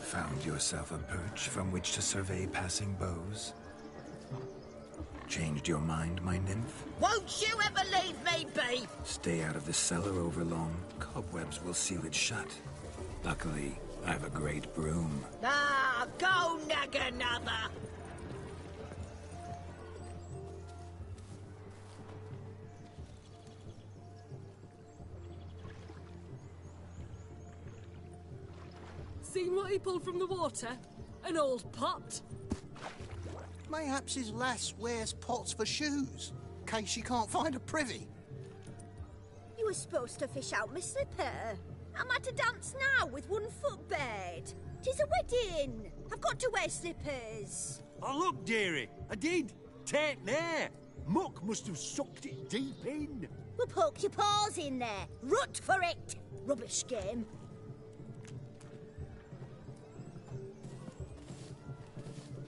Found yourself a perch from which to survey passing beaux? Changed your mind, my nymph? Won't you ever leave me be? Stay out of the cellar overlong. Cobwebs will seal it shut. Luckily, I've a great broom. Ah, go nag another! Seen what he pulled from the water? An old pot? Mayhaps his lass wears pots for shoes, in case she can't find a privy. You were supposed to fish out my slipper. I'm at a dance now with one foot bared. 'Tis a wedding. I've got to wear slippers. Oh, look, dearie, I did. Take there. Muck must have sucked it deep in. Well, poke your paws in there. Rut for it. Rubbish game.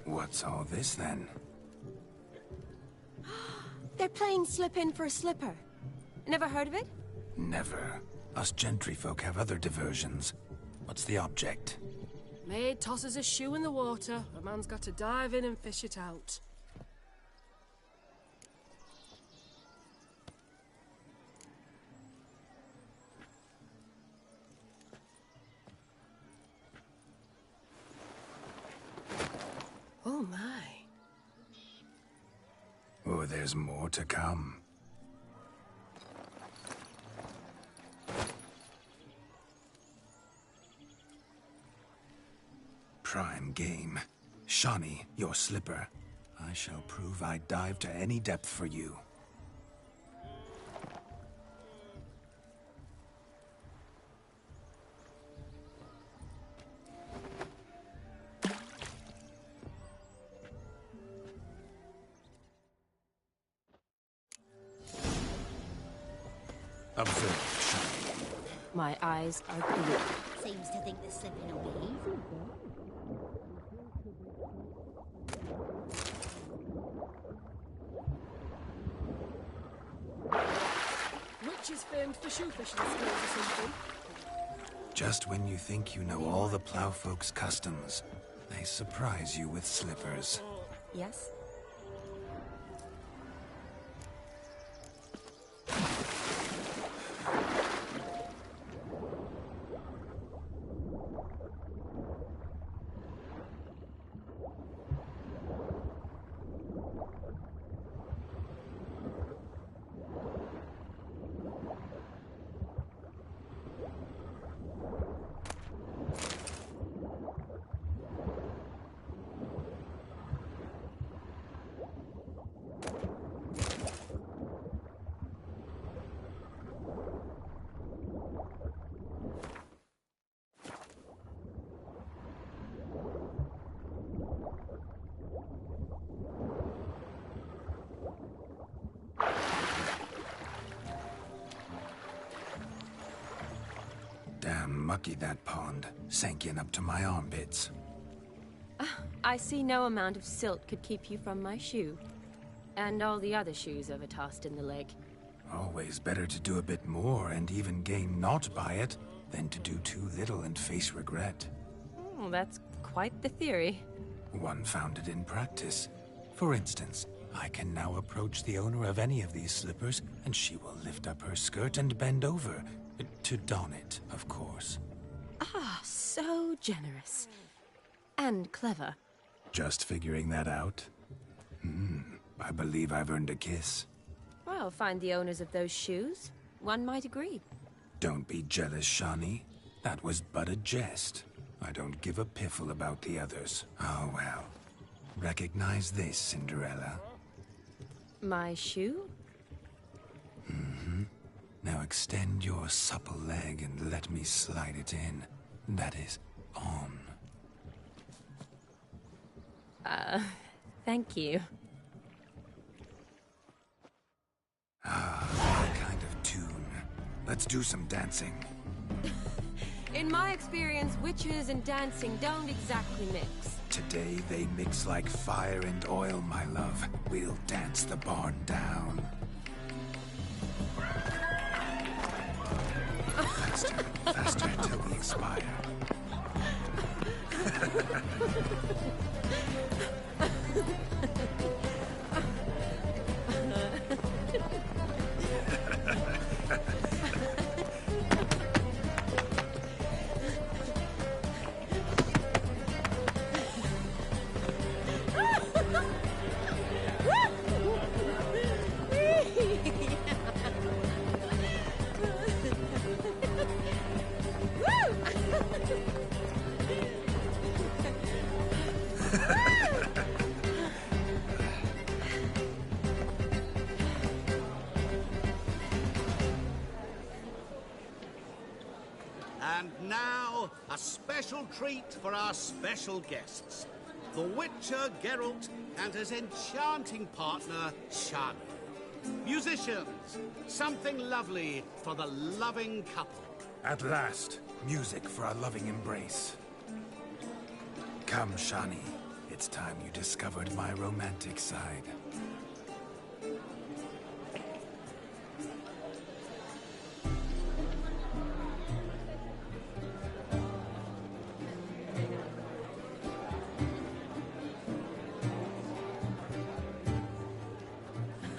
What's all this, then? They're playing slip-in for a slipper. Never heard of it? Never. Us gentry folk have other diversions. What's the object? Maid tosses a shoe in the water. A man's got to dive in and fish it out. Oh my. Oh, there's more to come. Prime game. Shawnee, your slipper. I shall prove I dive to any depth for you. Observe, Shawnee. My eyes are blue. Seems to think the slipping will be easy. Witch is famed for shoe fishing skills or something. Just when you think you know all the plowfolk's customs, they surprise you with slippers. Yes? Damn mucky, that pond. Sank in up to my armpits. I see no amount of silt could keep you from my shoe. And all the other shoes ever tossed in the lake. Always better to do a bit more and even gain naught by it than to do too little and face regret. Oh, that's quite the theory. One founded in practice. For instance, I can now approach the owner of any of these slippers, and she will lift up her skirt and bend over. To don it, of course. Ah, so generous. And clever. Just figuring that out? I believe I've earned a kiss. Well, find the owners of those shoes. One might agree. Don't be jealous, Shawnee. That was but a jest. I don't give a piffle about the others. Oh, well. Recognize this, Cinderella. My shoe? Now extend your supple leg and let me slide it in. That is, on. Thank you. What kind of tune? Let's do some dancing. In my experience, witches and dancing don't exactly mix. Today they mix like fire and oil, my love. We'll dance the barn down. Faster, faster till we expire. And now, a special treat for our special guests. The Witcher Geralt and his enchanting partner, Shani. Musicians, something lovely for the loving couple. At last, music for our loving embrace. Come, Shani. It's time you discovered my romantic side.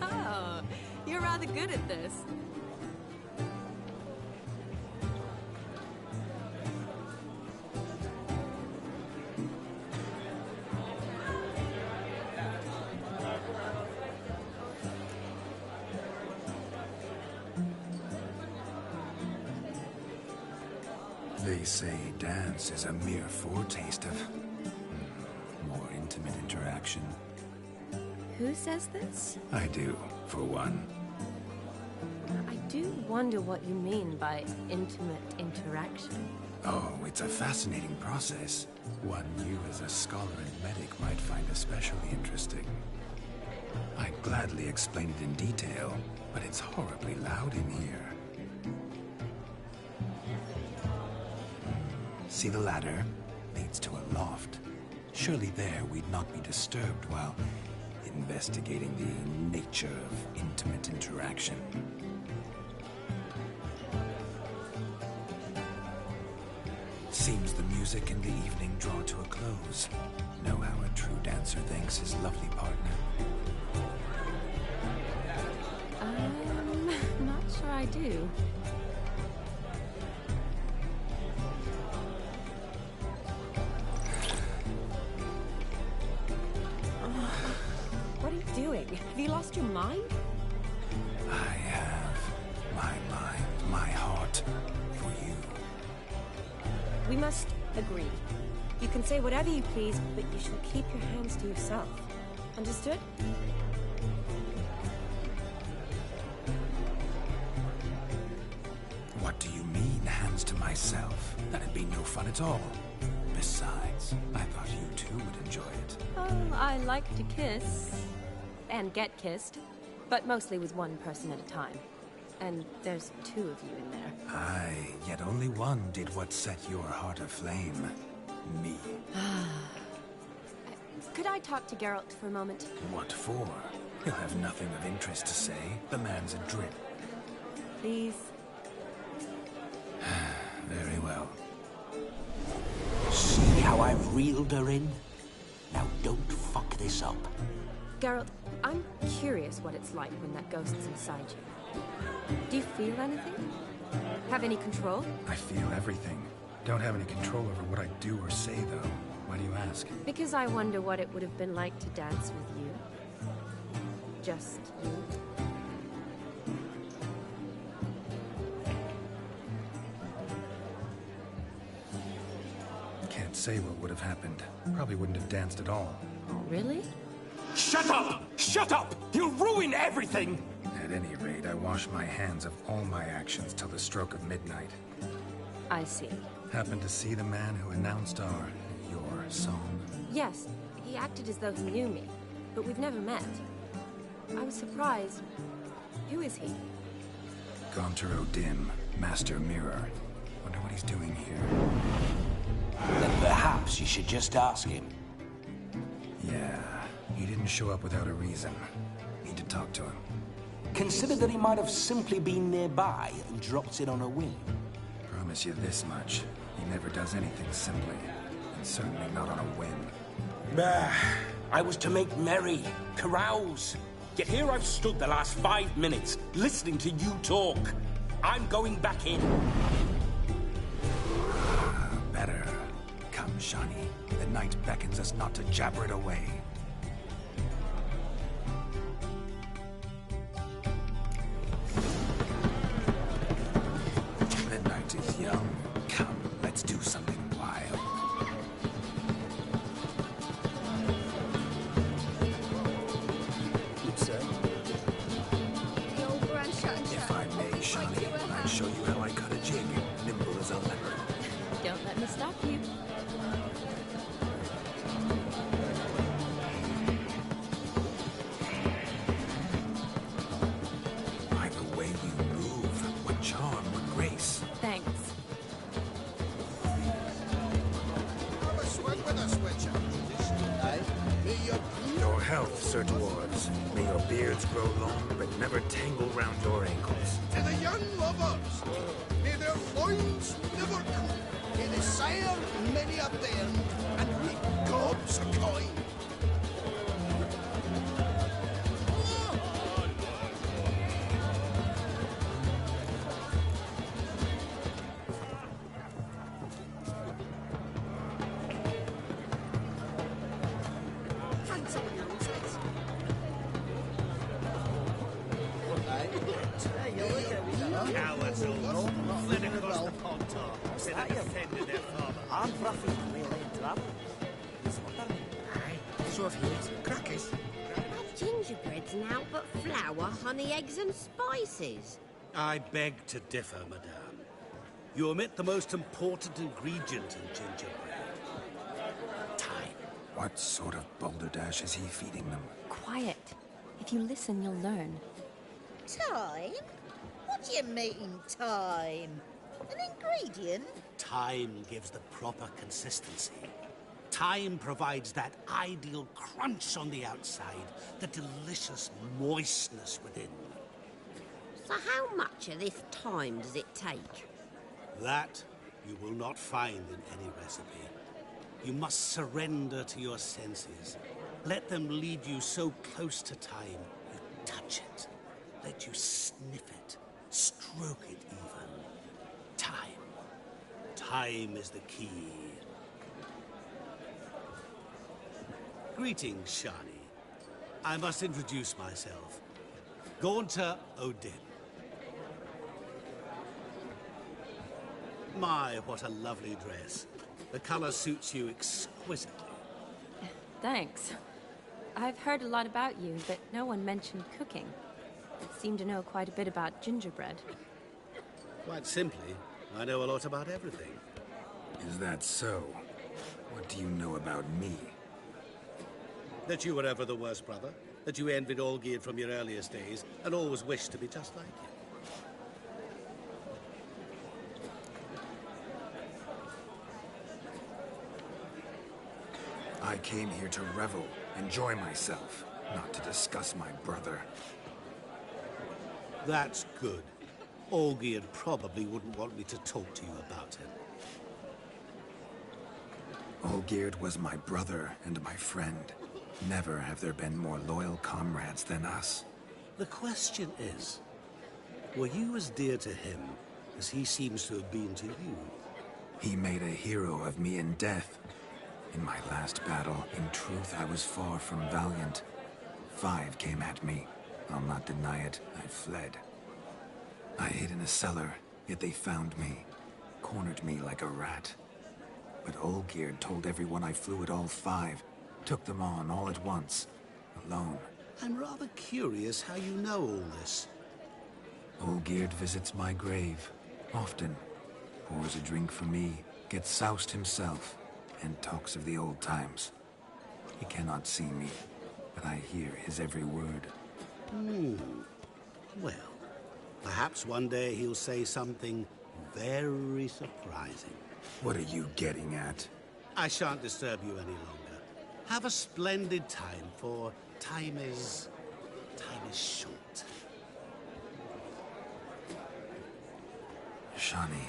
Oh, you're rather good at this. They say dance is a mere foretaste of more intimate interaction. Who says this? I do, for one. I do wonder what you mean by intimate interaction. Oh, it's a fascinating process. One you as a scholar and medic might find especially interesting. I'd gladly explain it in detail, but it's horribly loud in here. See the ladder? Leads to a loft. Surely there we'd not be disturbed while investigating the nature of intimate interaction. Seems the music and the evening draw to a close. Know how a true dancer thanks his lovely partner? Not sure I do. What are you doing? Have you lost your mind? I have my mind, my heart for you. We must agree. You can say whatever you please, but you shall keep your hands to yourself. Understood? What do you mean, hands to myself? That'd be no fun at all. Besides, I thought you too would enjoy it. Oh, I like to kiss. And get kissed. But mostly with one person at a time. And there's two of you in there. Aye, yet only one did what set your heart aflame. Me. Could I talk to Geralt for a moment? What for? He'll have nothing of interest to say. The man's adrift. Please? Very well. See how I've reeled her in? Now don't fuck this up. Geralt, I'm curious what it's like when that ghost's inside you. Do you feel anything? Have any control? I feel everything. Don't have any control over what I do or say, though. Why do you ask? Because I wonder what it would have been like to dance with you. Just you. Can't say what would have happened. Probably wouldn't have danced at all. Oh, really? Shut up! Shut up! You'll ruin everything! At any rate, I wash my hands of all my actions till the stroke of midnight. I see. Happened to see the man who announced your song? Yes, he acted as though he knew me, but we've never met. I was surprised. Who is he? Gaunter O'Dim, Master Mirror. Wonder what he's doing here. Then perhaps you should just ask him. Yeah, he didn't show up without a reason. Need to talk to him. Consider that he might have simply been nearby and dropped in on a whim. Promise you this much. He never does anything simply. And certainly not on a whim. Bah! I was to make merry, carouse. Yet here I've stood the last 5 minutes, listening to you talk. I'm going back in. Better. Come, Shani. The night beckons us not to jabber it away. The night is young. Come, let's do something wild. If I may, Shani, I'd show you how I cut a jig, nimble as a leopard. Don't let me stop you. By the way you move, what charm, what grace. Thanks. Have a swing with us, Witcher. Your health, Sir Dwarves. May your beards grow long, but never tangle round your ankles. To the young lovers, may their loins never cool. May they sire many a bairn and reap gobs of coin. Cowards all. Fled across the pontar. Said they defended their father. I'm Ruffy. We'll trap. Aye, so have heads. Crackers. Gingerbread's now but flour, honey, eggs and spices. I beg to differ, madame. You omit the most important ingredient in gingerbread. Time. What sort of balderdash is he feeding them? Quiet. If you listen, you'll learn. Time? What do you mean, time? An ingredient? Time gives the proper consistency. Time provides that ideal crunch on the outside, the delicious moistness within. So how much of this time does it take? That you will not find in any recipe. You must surrender to your senses. Let them lead you so close to time, you touch it. Let you sniff it, stroke it even. Time. Time is the key. Greetings, Shani. I must introduce myself. Gaunter Odin. My, what a lovely dress. The color suits you exquisitely. Thanks. I've heard a lot about you, but no one mentioned cooking. You seem to know quite a bit about gingerbread. Quite simply, I know a lot about everything. Is that so? What do you know about me? That you were ever the worst brother, that you envied Olgierd from your earliest days, and always wished to be just like him. I came here to revel, enjoy myself, not to discuss my brother. That's good. Olgierd probably wouldn't want me to talk to you about him. Olgierd was my brother and my friend. Never have there been more loyal comrades than us. The question is, were you as dear to him as he seems to have been to you? He made a hero of me in death. In my last battle, in truth, I was far from valiant. 5 came at me. I'll not deny it, I fled. I hid in a cellar, yet they found me. Cornered me like a rat. But Olgierd told everyone I flew at all 5. Took them on all at once. Alone. I'm rather curious how you know all this. Olgierd visits my grave. Often. Pours a drink for me. Gets soused himself. And talks of the old times. He cannot see me, but I hear his every word. Well, perhaps one day he'll say something very surprising. What are you getting at? I shan't disturb you any longer. Have a splendid time, for time is short. Shani,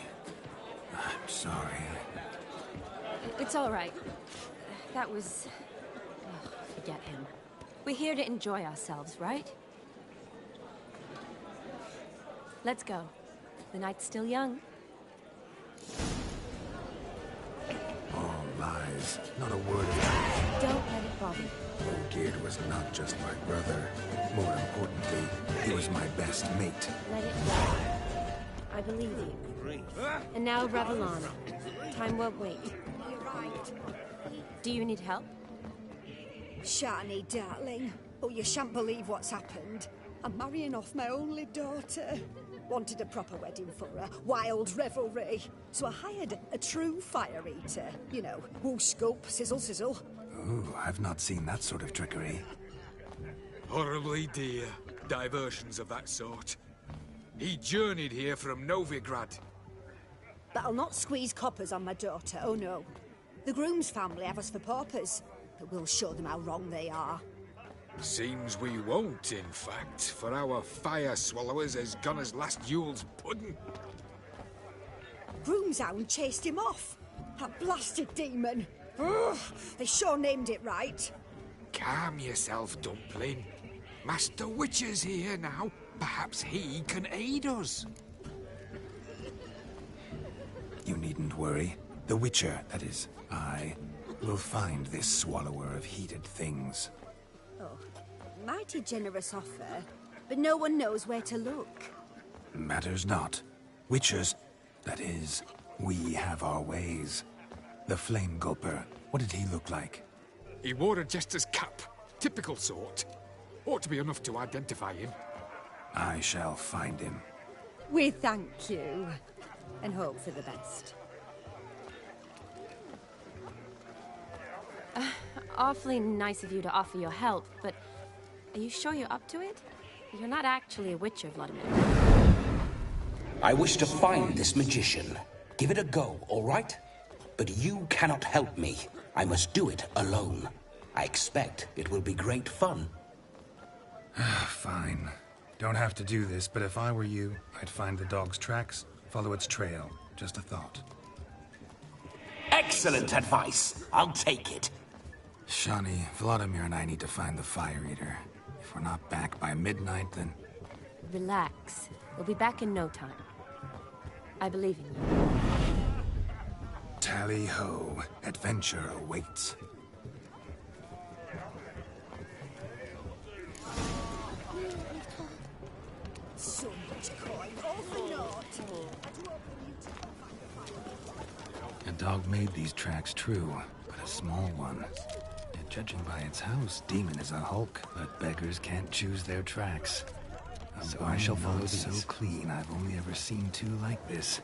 I'm sorry. It's all right. That was... Oh, forget him. We're here to enjoy ourselves, right? Let's go. The night's still young. All lies. Not a word of truth. Don't let it bother you. Olgierd was not just my brother. More importantly, he was my best mate. Let it go. I believe you. And now revel on. Time won't wait. You're right. Do you need help? Shani, darling. Oh, you shan't believe what's happened. I'm marrying off my only daughter. Wanted a proper wedding for her, wild revelry. So I hired a true fire eater. You know, woo scoop, sizzle sizzle. Ooh, I've not seen that sort of trickery. Horribly dear diversions of that sort. He journeyed here from Novigrad. But I'll not squeeze coppers on my daughter, oh no. The groom's family have us for paupers, but we'll show them how wrong they are. Seems we won't, in fact, for our fire swallowers has gone as last Yule's pudding. Groom's hound chased him off. That blasted demon. Ugh, they sure named it right. Calm yourself, Dumpling. Master Witcher's here now. Perhaps he can aid us. You needn't worry. The Witcher, that is, I, will find this swallower of heated things. Oh, mighty generous offer, but no one knows where to look. Matters not. Witchers, that is, we have our ways. The Flame Gulper, what did he look like? He wore a jester's cap. Typical sort. Ought to be enough to identify him. I shall find him. We thank you, and hope for the best. Awfully nice of you to offer your help, but are you sure you're up to it? You're not actually a witcher, Vladimir. I wish to find this magician. Give it a go, all right? But you cannot help me. I must do it alone. I expect it will be great fun. Fine. Don't have to do this, but if I were you, I'd find the dog's tracks, follow its trail. Just a thought. Excellent advice. I'll take it. Shani, Vladimir and I need to find the Fire Eater. If we're not back by midnight, then... Relax. We'll be back in no time. I believe in you. Tally-ho. Adventure awaits. So much coin, all for naught. I do hope you two will find the fire. A dog made these tracks true, but a small one. Yet judging by its house, Demon is a hulk, but beggars can't choose their tracks. So I shall follow these. So clean, I've only ever seen two like this.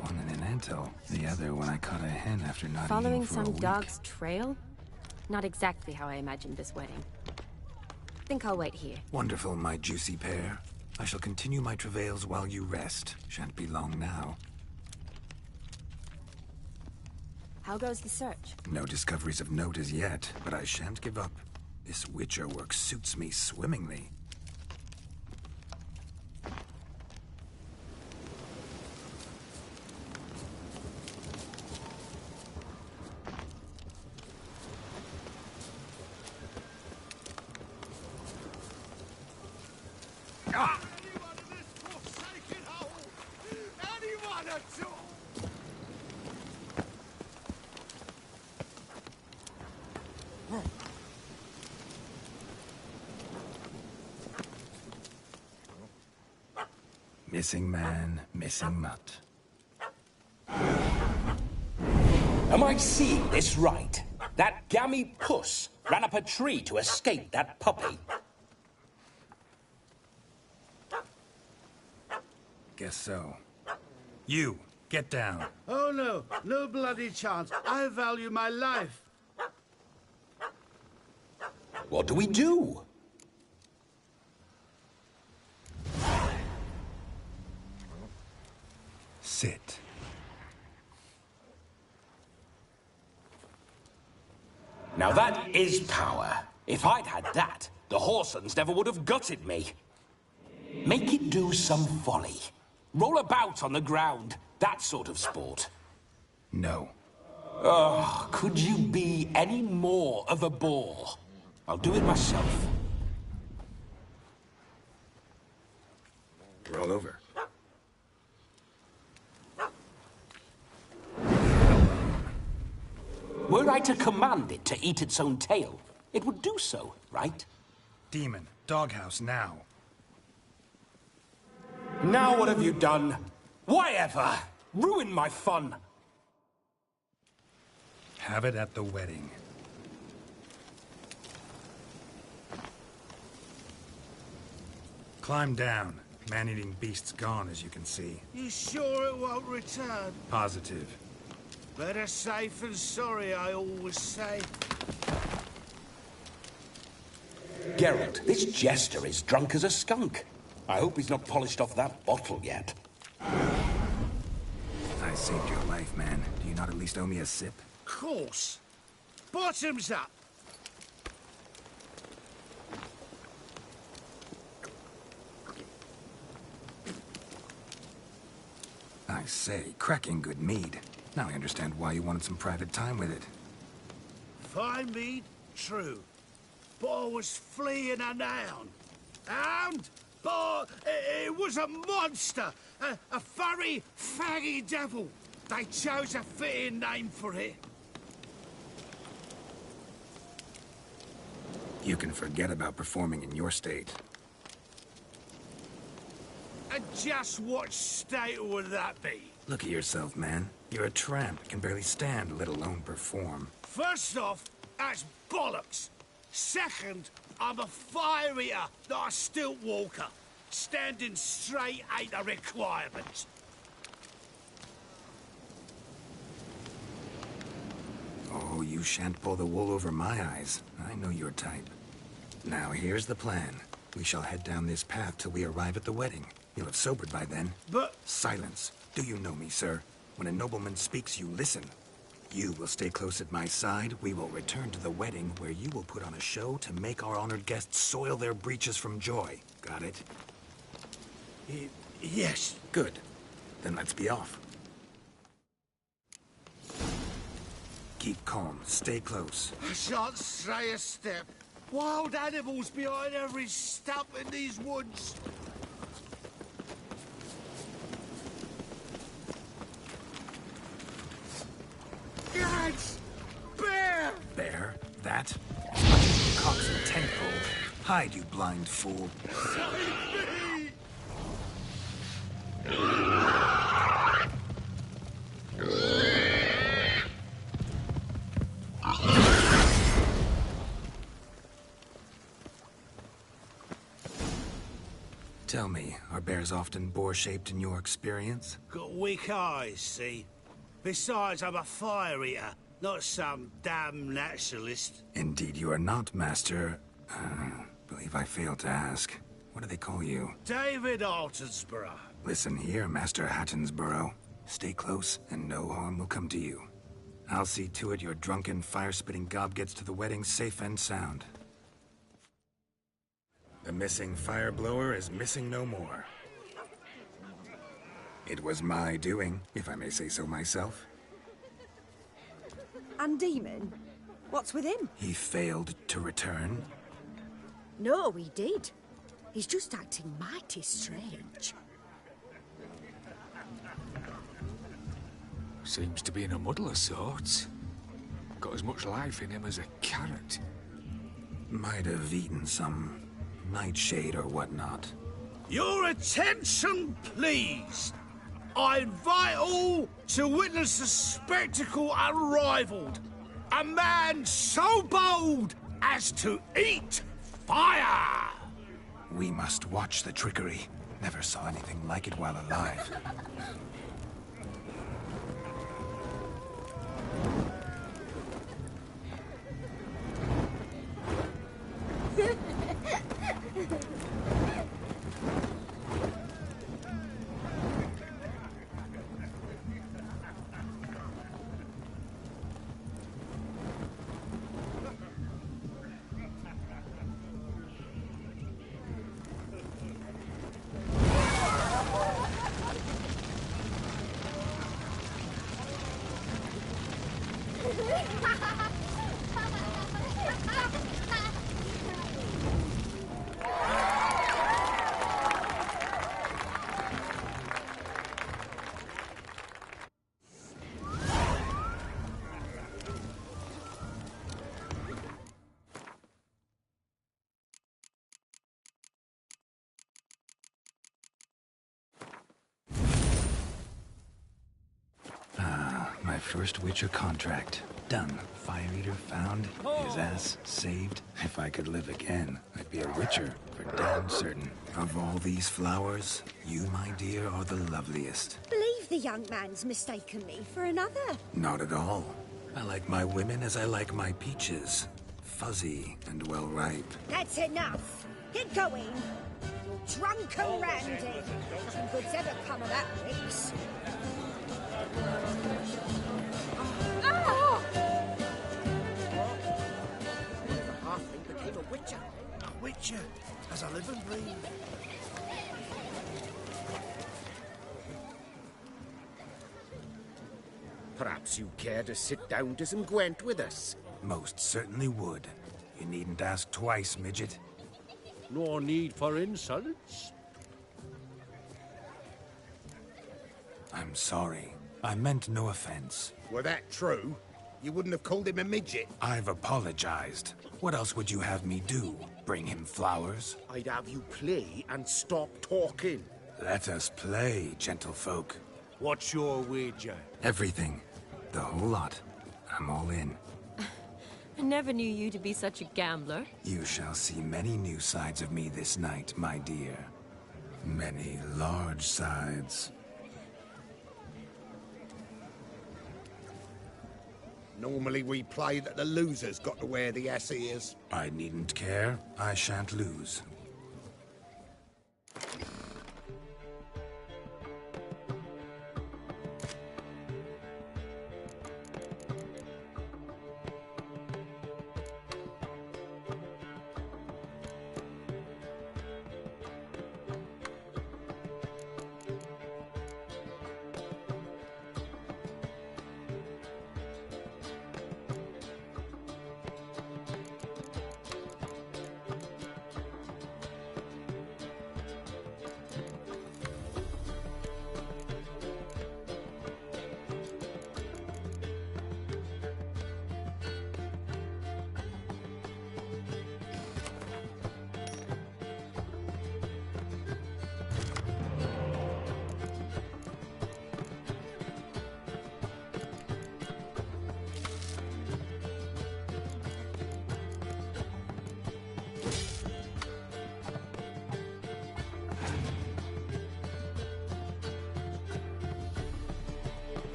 One in an anthill, the other when I caught a hen after not Following eating for some a week. dog's trail? Not exactly how I imagined this wedding. Think I'll wait here. Wonderful, my juicy pair. I shall continue my travails while you rest. Shan't be long now. How goes the search? No discoveries of note as yet, but I shan't give up. This Witcher work suits me swimmingly. Missing man, missing mutt. Am I seeing this right? That gammy puss ran up a tree to escape that puppy. Guess so. You, get down. Oh no, no bloody chance. I value my life. What do we do? Sit. Now that is power. If I'd had that, the Horsons never would have gutted me. Make it do some volley. Roll about on the ground. That sort of sport. No. Oh, could you be any more of a bore? I'll do it myself. Roll over. Were I to command it to eat its own tail, it would do so, right? Demon, doghouse now. Now what have you done? Why ever? Ruin my fun. Have it at the wedding. Climb down. Man-eating beast's gone, as you can see. You sure it won't return? Positive. Better safe than sorry, I always say. Geralt, this jester is drunk as a skunk. I hope he's not polished off that bottle yet. I saved your life, man. Do you not at least owe me a sip? Course. Bottoms up. I say, cracking good mead. Now I understand why you wanted some private time with it. Fine mead, true. But I was fleeing a noun. Hound? But it was a monster. A furry, faggy devil. They chose a fitting name for it. You can forget about performing in your state. And just what state would that be? Look at yourself, man. You're a tramp, can barely stand, let alone perform. First off, that's bollocks. Second, I'm a fire eater, not a stilt walker. Standing straight ain't a requirement. Oh, you shan't pull the wool over my eyes. I know your type. Now, here's the plan. We shall head down this path till we arrive at the wedding. You'll have sobered by then. But... Silence. Do you know me, sir? When a nobleman speaks, you listen. You will stay close at my side. We will return to the wedding, where you will put on a show to make our honored guests soil their breeches from joy. Got it? Yes. Good. Then let's be off. Keep calm. Stay close. I shan't stray a step. Wild animals behind every stump in these woods. Gads! Bear! Bear? That? Cocks and tentpole. Hide, you blind fool. Save me! Tell me, are bears often boar-shaped in your experience? Got weak eyes, see? Besides, I'm a fire eater, not some damn naturalist. Indeed you are not, Master... believe I failed to ask. What do they call you? David Altonsborough. Listen here, Master Hattonsborough. Stay close, and no harm will come to you. I'll see to it your drunken, fire-spitting gob gets to the wedding safe and sound. The missing fire blower is missing no more. It was my doing, if I may say so myself. And Demon? What's with him? He failed to return. No, he did. He's just acting mighty strange. Seems to be in a muddle of sorts. Got as much life in him as a carrot. Might have eaten some nightshade or whatnot. Your attention, please. I invite all to witness a spectacle unrivaled. A man so bold as to eat fire! We must watch the trickery. Never saw anything like it while alive. My first Witcher contract. Done. Fire Eater found. His ass saved. If I could live again, I'd be a witcher, for damn certain. Of all these flowers, you, my dear, are the loveliest. Believe the young man's mistaken me for another. Not at all. I like my women as I like my peaches. Fuzzy and well ripe. That's enough. Get going. You're drunk and randy. Nothing good's ever come of that, Rix. Halfling became a witcher. A witcher, as I live and breathe. Perhaps you care to sit down to some Gwent with us? Most certainly would. You needn't ask twice, midget. No need for insolence. I'm sorry. I meant no offense. Were that true, you wouldn't have called him a midget. I've apologized. What else would you have me do? Bring him flowers? I'd have you play and stop talking. Let us play, gentlefolk. What's your wager? Everything. The whole lot. I'm all in. I never knew you to be such a gambler. You shall see many new sides of me this night, my dear. Many large sides. Normally we play that the loser's got to wear the ass ears. I needn't care. I shan't lose.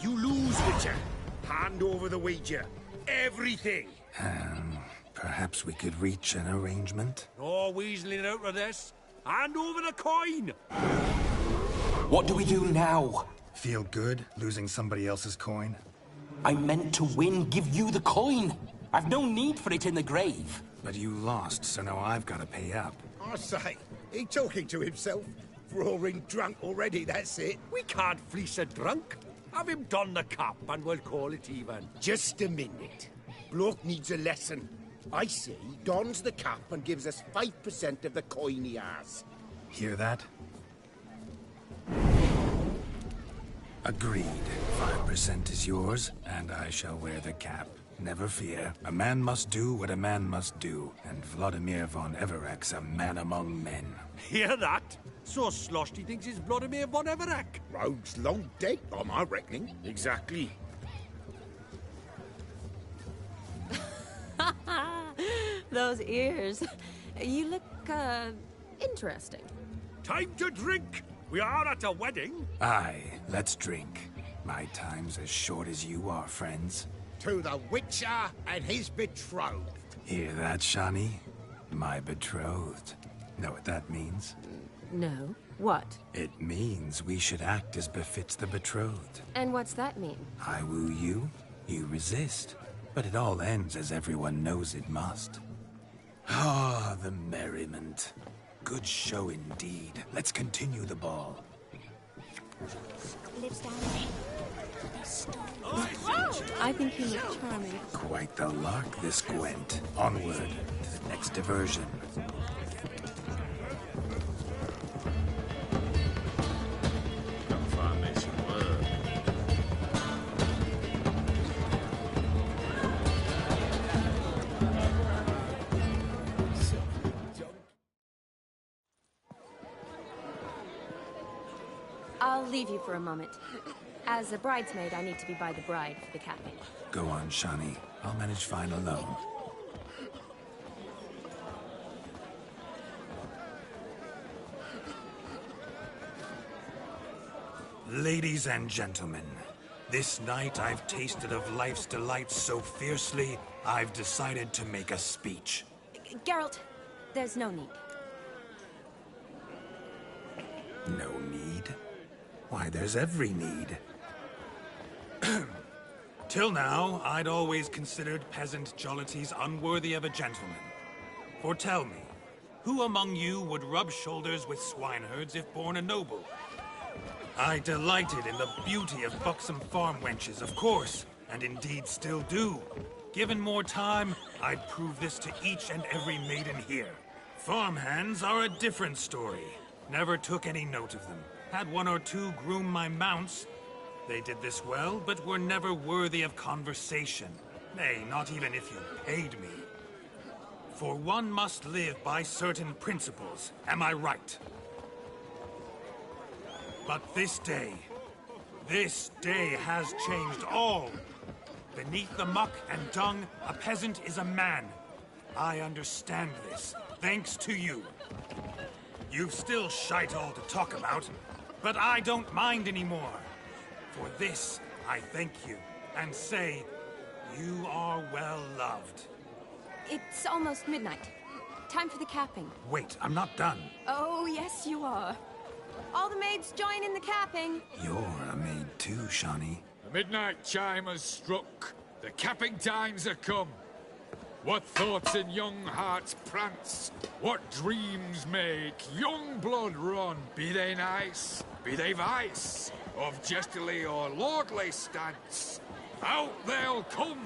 You lose, Witcher. Hand over the wager. Everything. Perhaps we could reach an arrangement? No weaseling out of this. Hand over the coin! What do we do now? Feel good, losing somebody else's coin? I meant to win, give you the coin. I've no need for it in the grave. But you lost, so now I've got to pay up. I say, he talking to himself. Roaring drunk already, that's it. We can't fleece a drunk. Have him don the cap and we'll call it even. Just a minute. Bloke needs a lesson. I say, dons the cap and gives us 5% of the coin he has. Hear that? Agreed. 5% is yours, and I shall wear the cap. Never fear. A man must do what a man must do, and Vladimir von Everek's a man among men. Hear that? So sloshed he thinks he's Vladimir von Everek. Rogue's long dead, by my reckoning. Exactly. Those ears. You look, interesting. Time to drink! We are at a wedding. Aye, let's drink. My time's as short as you are, friends. To the Witcher and his betrothed. Hear that, Shani? My betrothed. Know what that means? No. What? It means we should act as befits the betrothed. And what's that mean? I woo you, you resist. But it all ends as everyone knows it must. Ah, the merriment. Good show indeed. Let's continue the ball. Lives down there. I think you look charming. Quite the lark, this Gwent. Onward to the next diversion. I'll leave you for a moment. As a bridesmaid, I need to be by the bride for the capping. Go on, Shani. I'll manage fine alone. Ladies and gentlemen, this night I've tasted of life's delights so fiercely, I've decided to make a speech. Geralt, there's no need. No need? Why, there's every need. Till now, I'd always considered peasant jollities unworthy of a gentleman. For tell me, who among you would rub shoulders with swineherds if born a noble? I delighted in the beauty of buxom farm wenches, of course, and indeed still do. Given more time, I'd prove this to each and every maiden here. Farmhands are a different story. Never took any note of them. Had one or two groom my mounts. They did this well, but were never worthy of conversation. Nay, not even if you paid me. For one must live by certain principles, am I right? But this day has changed all. Beneath the muck and dung, a peasant is a man. I understand this, thanks to you. You've still shite all to talk about, but I don't mind anymore. For this, I thank you, and say, you are well loved. It's almost midnight. Time for the capping. Wait, I'm not done. Oh, yes, you are. All the maids join in the capping. You're a maid too, Shani. The midnight chime has struck. The capping times are come. What thoughts in young hearts prance? What dreams make young blood run? Be they nice, be they vice, of jestily or lordly stance, out they'll come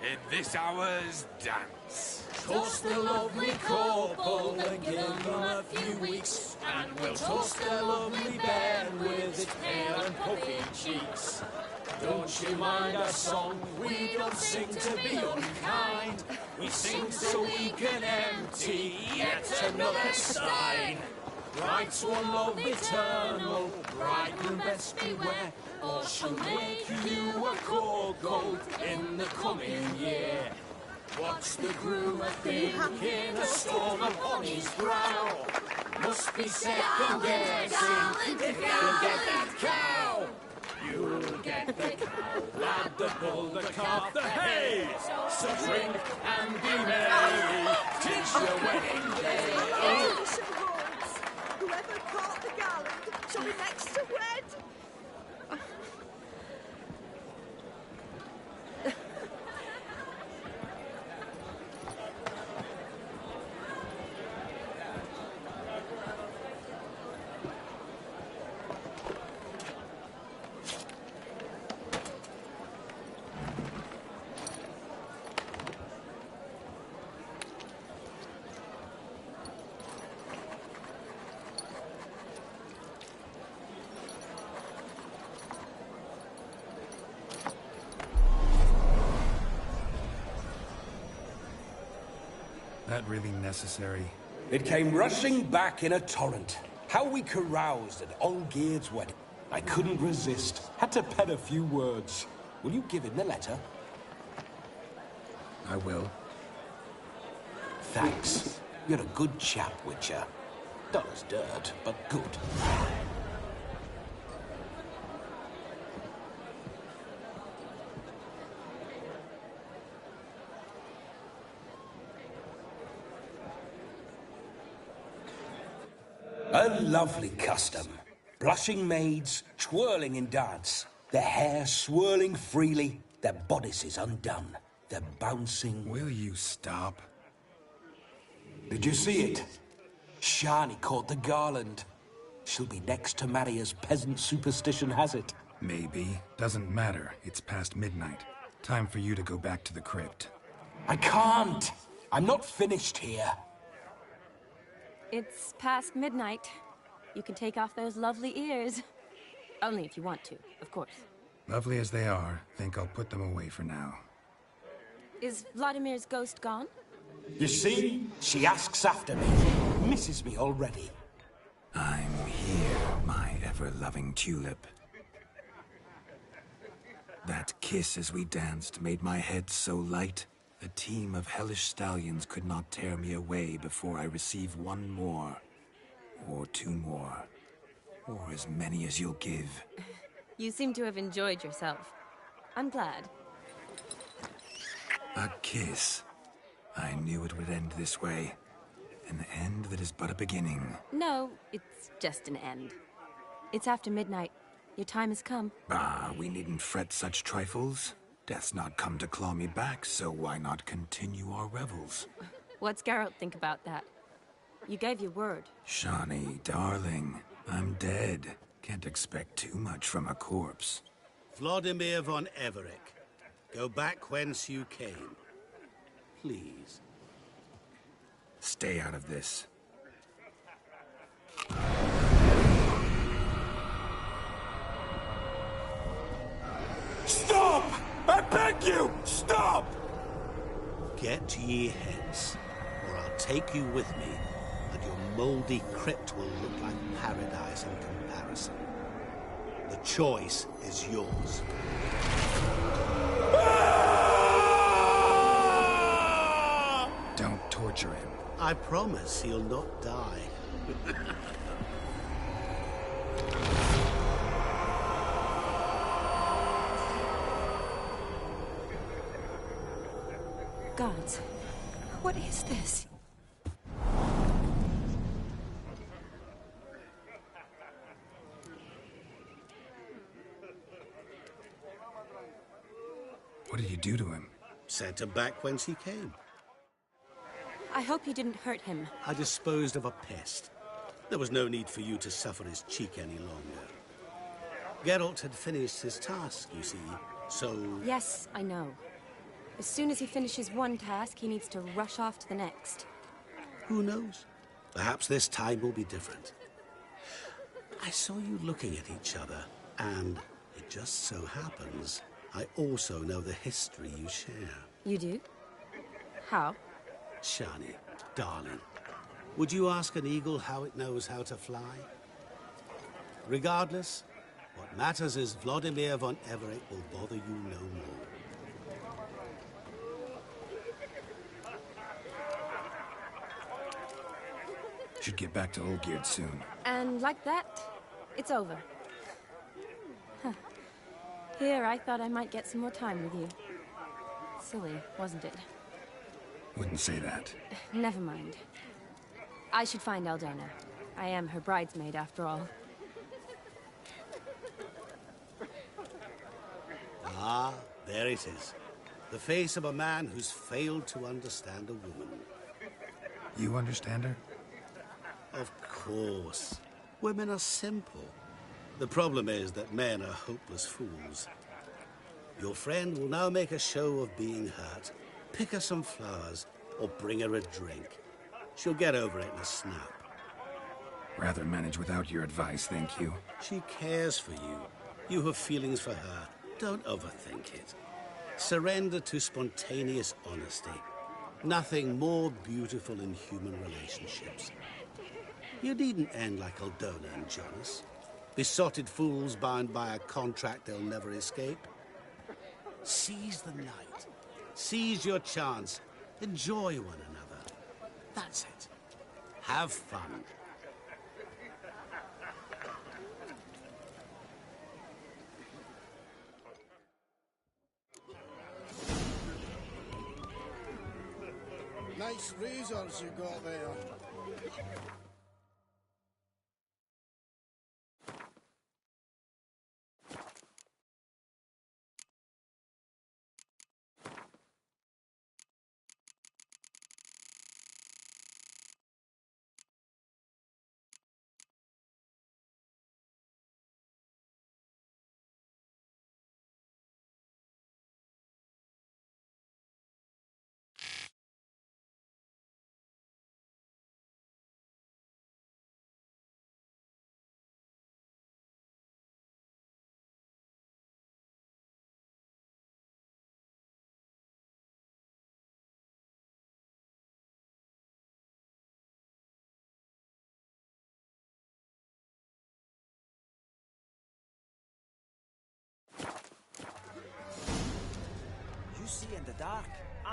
in this hour's dance. Toast the lovely couple and give them a few weeks, and we'll toast the lovely bed with its pale and puffy cheeks. Don't you mind our song? We don't sing to be unkind. We sing so we can empty yet another stein. Bride's one love eternal, bridegroom best beware, or she'll make you a cold in the coming year. What's the groom a thinking? A storm upon his brow. Must be second guessing if you get that cow. You'll get the cow, lad, the bull, the calf, the hay. So drink and be merry, 'tis your wedding day. Oh, whoever caught the garland shall be next to wed. That really necessary? It came rushing back in a torrent. How we caroused at Olgierd's wedding. I couldn't resist. Had to pen a few words. Will you give him the letter? I will. Thanks. You're a good chap, Witcher. Dull as dirt, but good. A lovely custom. Blushing maids, twirling in dance. Their hair swirling freely, their bodices undone. They're bouncing... Will you stop? Did you see it? Shani caught the garland. She'll be next to marry as peasant superstition has it. Maybe. Doesn't matter. It's past midnight. Time for you to go back to the crypt. I can't. I'm not finished here. It's past midnight. You can take off those lovely ears. Only if you want to, of course. Lovely as they are, think I'll put them away for now. Is Vladimir's ghost gone? You see? She asks after me. Misses me already. I'm here, my ever ever-loving tulip. That kiss as we danced made my head so light, a team of hellish stallions could not tear me away before I receive one more. Or two more. Or as many as you'll give. You seem to have enjoyed yourself. I'm glad. A kiss. I knew it would end this way. An end that is but a beginning. No, it's just an end. It's after midnight. Your time has come. Ah, we needn't fret such trifles. Death's not come to claw me back, so why not continue our revels? What's Geralt think about that? You gave your word. Shawnee, darling, I'm dead. Can't expect too much from a corpse. Vladimir von Everett, go back whence you came. Please. Stay out of this. Stop! I beg you! Stop! Get ye hence, or I'll take you with me, and your mouldy crypt will look like paradise in comparison. The choice is yours. Don't torture him. I promise he'll not die. Gods, what is this? What did you do to him? Sent him back whence he came. I hope you didn't hurt him. I disposed of a pest. There was no need for you to suffer his cheek any longer. Geralt had finished his task, you see, so... Yes, I know. As soon as he finishes one task, he needs to rush off to the next. Who knows? Perhaps this time will be different. I saw you looking at each other, and it just so happens I also know the history you share. You do? How? Shani, darling, would you ask an eagle how it knows how to fly? Regardless, what matters is Vladimir von Everett will bother you no more. Should get back to Olgierd soon. And like that, it's over. Huh. Here, I thought I might get some more time with you. Silly, wasn't it? Wouldn't say that. Never mind. I should find Eldona. I am her bridesmaid, after all. Ah, there it is. The face of a man who's failed to understand a woman. You understand her? Of course. Women are simple. The problem is that men are hopeless fools. Your friend will now make a show of being hurt. Pick her some flowers, or bring her a drink. She'll get over it in a snap. Rather manage without your advice, thank you. She cares for you. You have feelings for her. Don't overthink it. Surrender to spontaneous honesty. Nothing more beautiful in human relationships. You needn't end like Eldona and Jonas. Besotted fools bound by a contract they'll never escape. Seize the night. Seize your chance. Enjoy one another. That's it. Have fun. Nice razors you got there. you in the dark,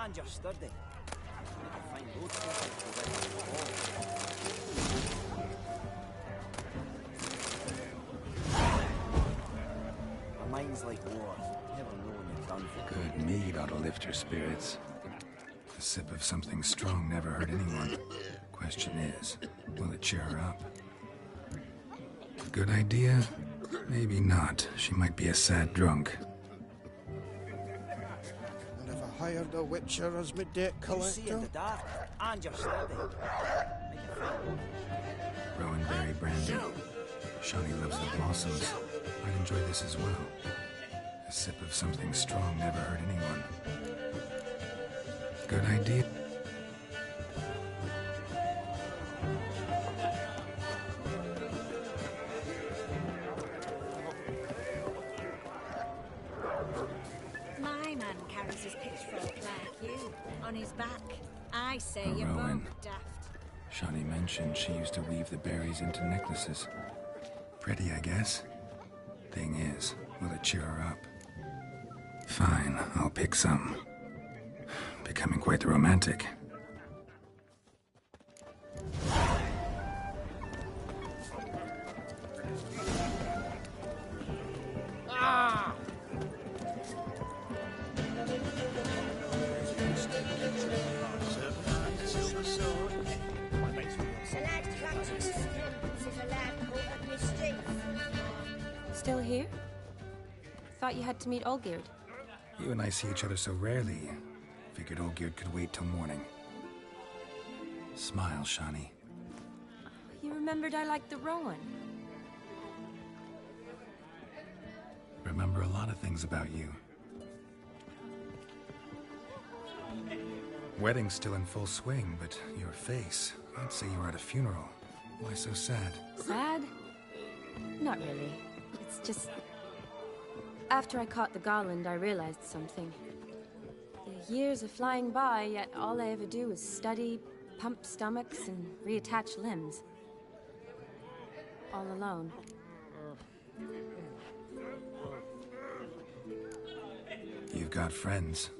and you're sturdy. I find loads of my mind's like war. Never know when you're done for. Good mead ought to lift her spirits. A sip of something strong never hurt anyone. Question is, will it cheer her up? Good idea? Maybe not. She might be a sad drunk. And if I hired a witcher as my debt collector... You see in the dark, and you're sturdy. Rowan berry brandy. Shawnee loves the blossoms. I'd enjoy this as well. A sip of something strong never hurt anyone. Good idea. My man carries his pitchfork like you, on his back. I say you're Rowan. both daft. Shawnee mentioned she used to weave the berries into necklaces. Pretty, I guess. Thing is, will it cheer her up? Fine, I'll pick some. Becoming quite the romantic. Ah! Still here? Thought you had to meet Olgierd. You and I see each other so rarely. Figured Olgierd could wait till morning. Smile, Shawnee. You remembered I liked the Rowan. Remember a lot of things about you. Wedding's still in full swing, but your face, I'd say you were at a funeral. Why so sad? Sad? Not really. It's just... After I caught the garland, I realized something. The years are flying by, yet all I ever do is study, pump stomachs, and reattach limbs. All alone. You've got friends.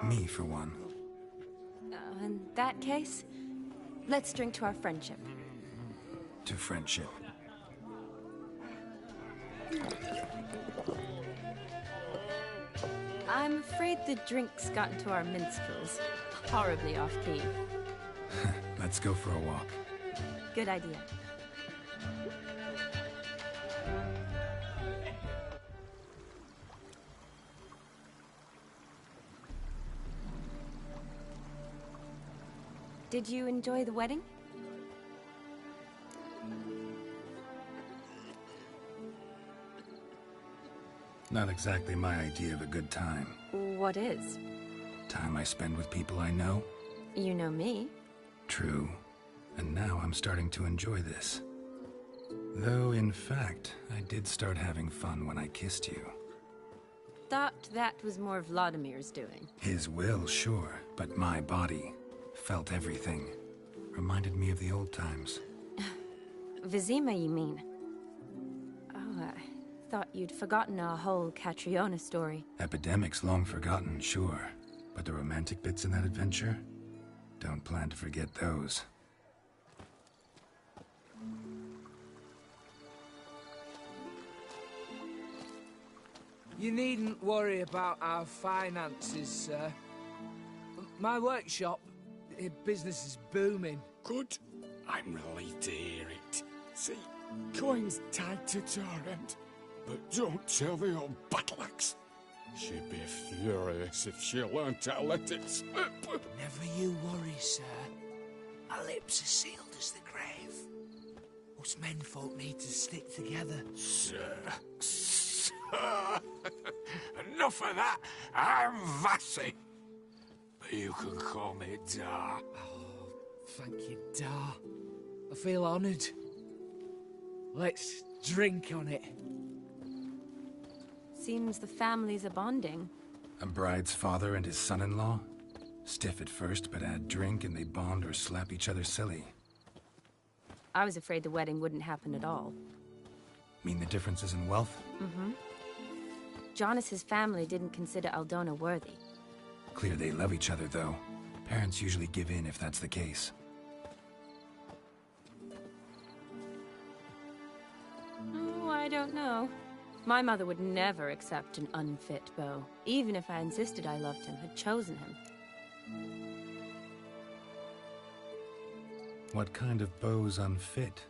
Me, for one. In that case, let's drink to our friendship. To friendship. I'm afraid the drink's gotten to our minstrels. Horribly off-key. Let's go for a walk. Good idea. Did you enjoy the wedding? Not exactly my idea of a good time. What is? Time I spend with people I know. You know me. True. And now I'm starting to enjoy this. Though, in fact, I did start having fun when I kissed you. Thought that was more Vladimir's doing. His will, sure, but my body felt everything. Reminded me of the old times. Vizima, you mean? Oh, I thought you'd forgotten our whole Catriona story. Epidemics long forgotten, sure. But the romantic bits in that adventure? Don't plan to forget those. You needn't worry about our finances, sir. My workshop, business is booming. Good. I'm relieved to hear it. See, coin's tied to Torrent. But don't tell the old battle-axe. She'd be furious if she learned to let it slip. Never you worry, sir. Our lips are sealed as the grave. Us menfolk need to stick together. Sir. Enough of that. I'm Vassy. But you can call me Dar. Oh, thank you, Dar. I feel honoured. Let's drink on it. Seems the families are bonding. A bride's father and his son-in-law? Stiff at first, but add drink and they bond or slap each other silly. I was afraid the wedding wouldn't happen at all. Mean the differences in wealth? Mm-hmm. Jonas's family didn't consider Aldona worthy. Clear they love each other, though. Parents usually give in if that's the case. Oh, I don't know. My mother would never accept an unfit beau, even if I insisted I loved him, had chosen him. What kind of beau's unfit?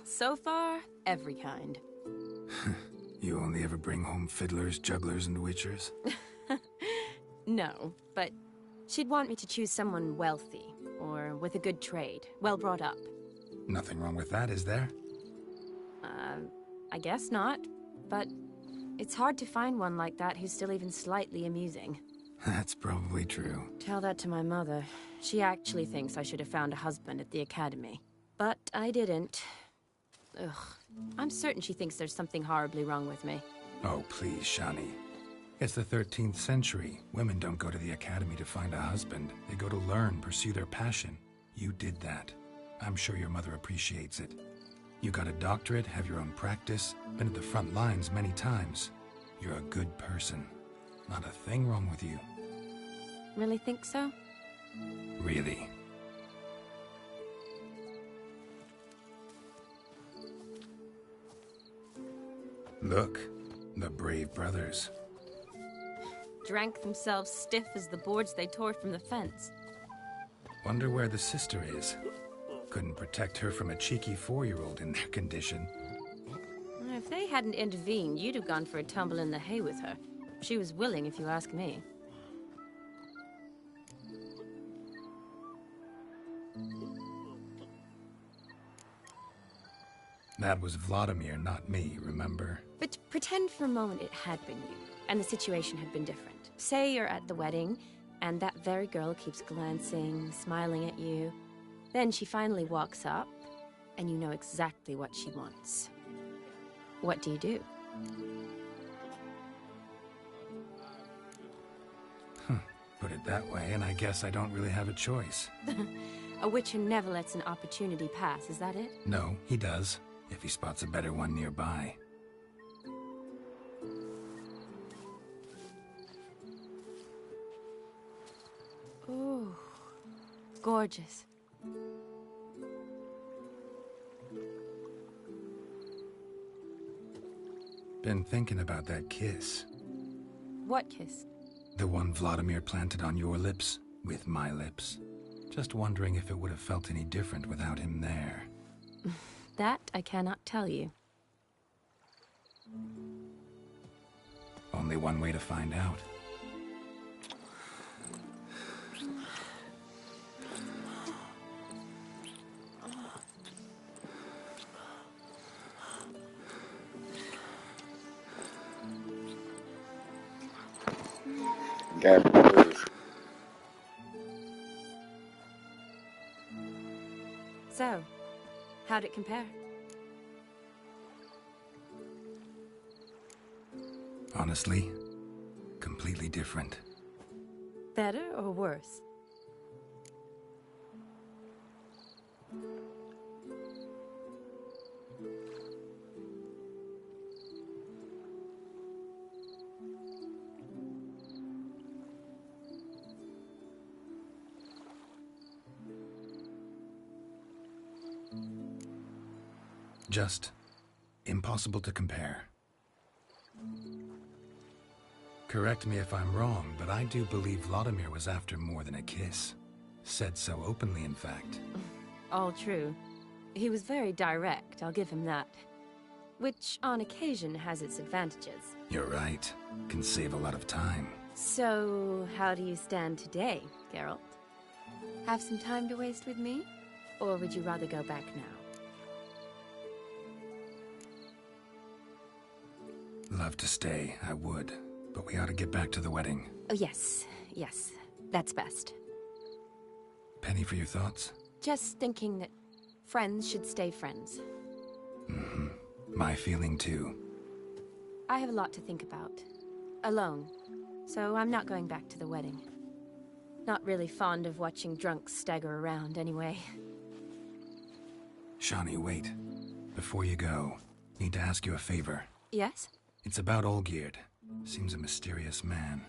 So far, every kind. You only ever bring home fiddlers, jugglers, and witchers? No, but she'd want me to choose someone wealthy, or with a good trade, well brought up. Nothing wrong with that, is there? I guess not, but it's hard to find one like that who's still even slightly amusing. That's probably true. Tell that to my mother. She actually thinks I should have found a husband at the academy. But I didn't. Ugh. I'm certain she thinks there's something horribly wrong with me. Oh, please, Shani. It's the 13th century. Women don't go to the academy to find a husband. They go to learn, pursue their passion. You did that. I'm sure your mother appreciates it. You got a doctorate, have your own practice, been at the front lines many times. You're a good person. Not a thing wrong with you. Really think so? Really. Look, the brave brothers. Drank themselves stiff as the boards they tore from the fence. Wonder where the sister is. Couldn't protect her from a cheeky 4-year-old in their condition. If they hadn't intervened, you'd have gone for a tumble in the hay with her. She was willing, if you ask me. That was Vladimir, not me, remember? But pretend for a moment it had been you, and the situation had been different. Say you're at the wedding, and that very girl keeps glancing, smiling at you. Then she finally walks up, and you know exactly what she wants. What do you do? Put it that way, and I guess I don't really have a choice. A witcher never lets an opportunity pass, is that it? No, he does, if he spots a better one nearby. Ooh, gorgeous. Been thinking about that kiss. What kiss? The one Vladimir planted on your lips, with my lips. Just wondering if it would have felt any different without him there. That I cannot tell you. Only one way to find out. So, how'd it compare? Honestly, completely different. Better or worse? Just impossible to compare. Correct me if I'm wrong, but I do believe Vladimir was after more than a kiss. Said so openly, in fact. All true. He was very direct, I'll give him that. Which, on occasion, has its advantages. You're right. Can save a lot of time. So, how do you stand today, Geralt? Have some time to waste with me? Or would you rather go back now? Love to stay, I would. But we ought to get back to the wedding. Oh, yes. Yes. That's best. Penny for your thoughts? Just thinking that friends should stay friends. Mm-hmm. My feeling, too. I have a lot to think about. Alone. So I'm not going back to the wedding. Not really fond of watching drunks stagger around, anyway. Shani, wait. Before you go, need to ask you a favor. Yes? It's about Olgierd. Seems a mysterious man.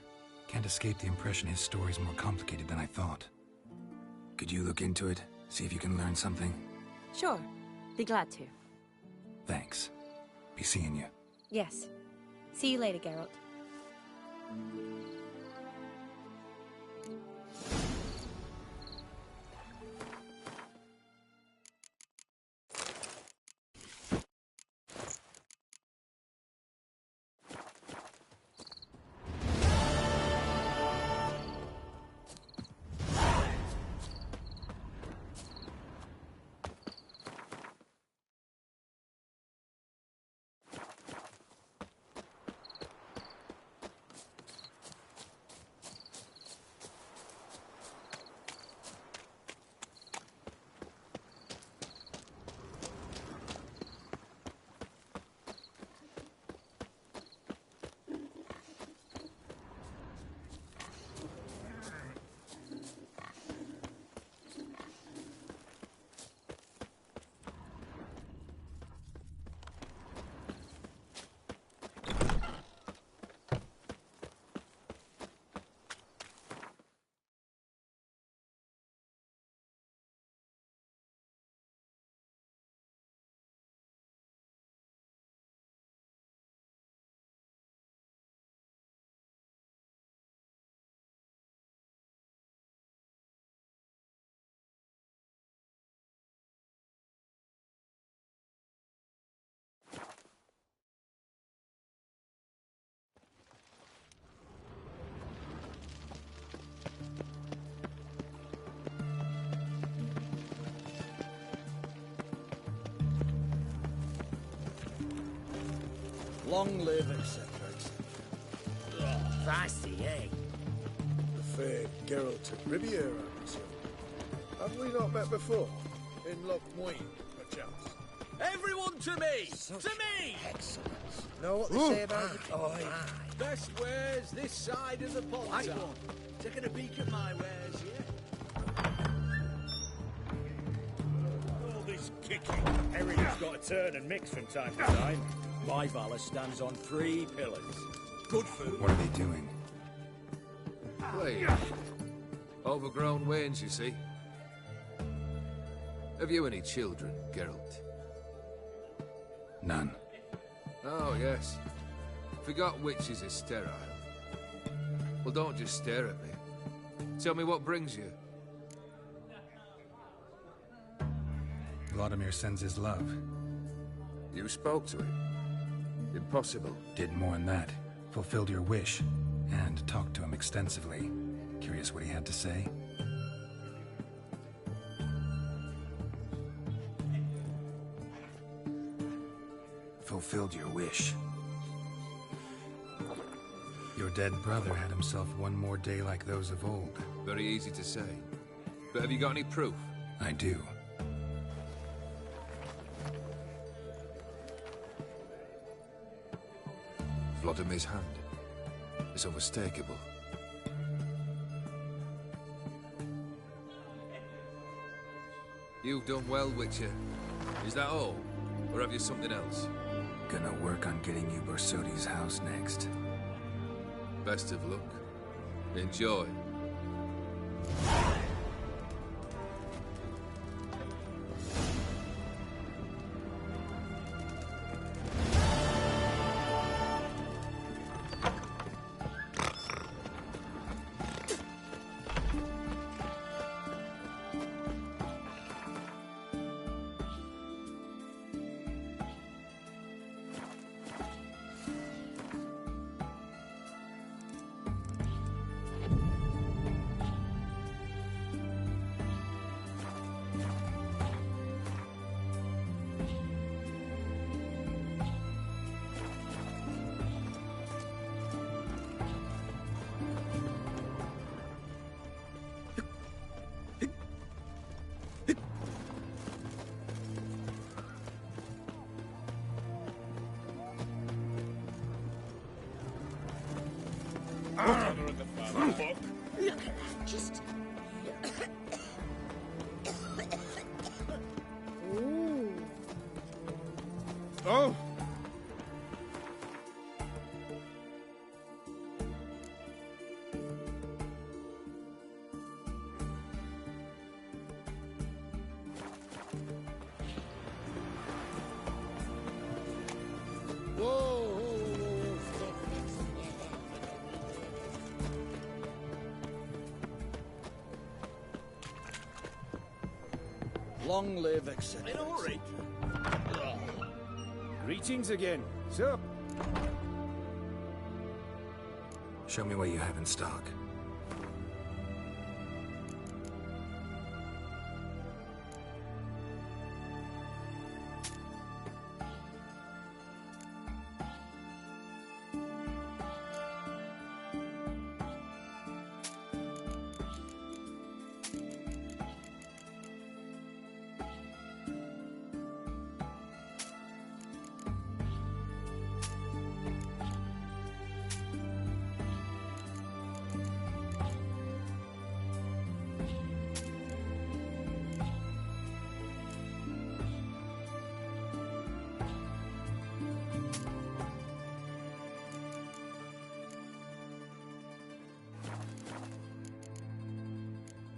Can't escape the impression his story's more complicated than I thought. Could you look into it? See if you can learn something? Sure. Be glad to. Thanks. Be seeing you. Yes. See you later, Geralt. Long live, etc., etc. Feisty, eh? The fair Geralt of Riviera, I presume. Have we not met before? In Loch Moyne, perchance? Everyone to me! Such to me! excellence. Know what they say about the Aye. king? Best wares this side of the pond. Right one. Taking a peek at my wares, yeah? All this kicking. Everything's got to turn and mix from time to time. My valor stands on 3 pillars. Good food. What are they doing? Wait. Overgrown wains, you see. Have you any children, Geralt? None. Oh, yes. Forgot witches is sterile. Well, don't just stare at me. Tell me what brings you. Vladimir sends his love. You spoke to him? Impossible. Did more than that. Fulfilled your wish. And talked to him extensively. Curious what he had to say? Fulfilled your wish. Your dead brother had himself one more day like those of old. Very easy to say. But have you got any proof? I do. Vladimir's hand. It's unmistakable. You've done well, Witcher. Is that all? Or have you something else? Gonna work on getting you Borsodi's house next. Best of luck. Enjoy. Look at that, just... Ooh. Oh! Long live XVIII. In a hurry. Greetings again. So, Show me what you have in stock.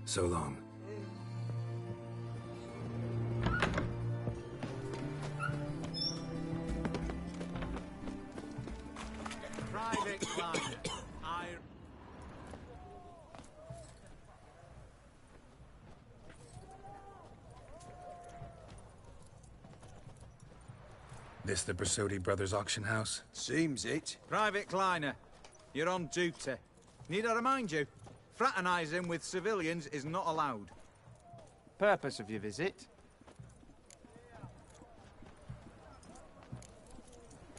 So long. Private client. This the Bersodi Brothers auction house? Seems it. Private Kleiner, you're on duty. Need I remind you? Fraternising with civilians is not allowed. Purpose of your visit?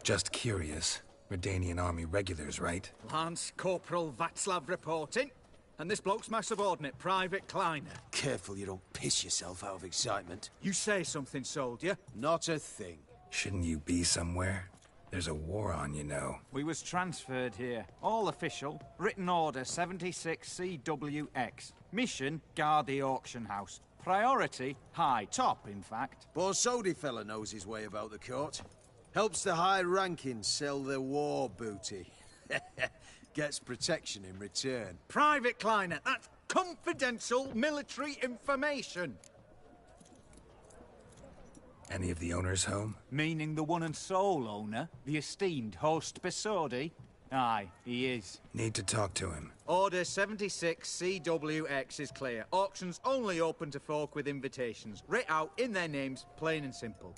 Just curious. Redanian army regulars, right? Lance Corporal Václav reporting. And this bloke's my subordinate, Private Kleiner. Careful you don't piss yourself out of excitement. You say something, soldier? Not a thing. Shouldn't you be somewhere? There's a war on, you know. We was transferred here. All official. Written order 76 CWX. Mission, guard the auction house. Priority, high. Top, in fact. Borsodi fella knows his way about the court. Helps the high-rankings sell their war booty. Gets protection in return. Private Kleiner, that's confidential military information. Any of the owners home? Meaning the one and sole owner, the esteemed host Bersodi? Aye, he is. Need to talk to him. Order 76 CWX is clear. Auctions only open to folk with invitations. Writ out in their names, plain and simple.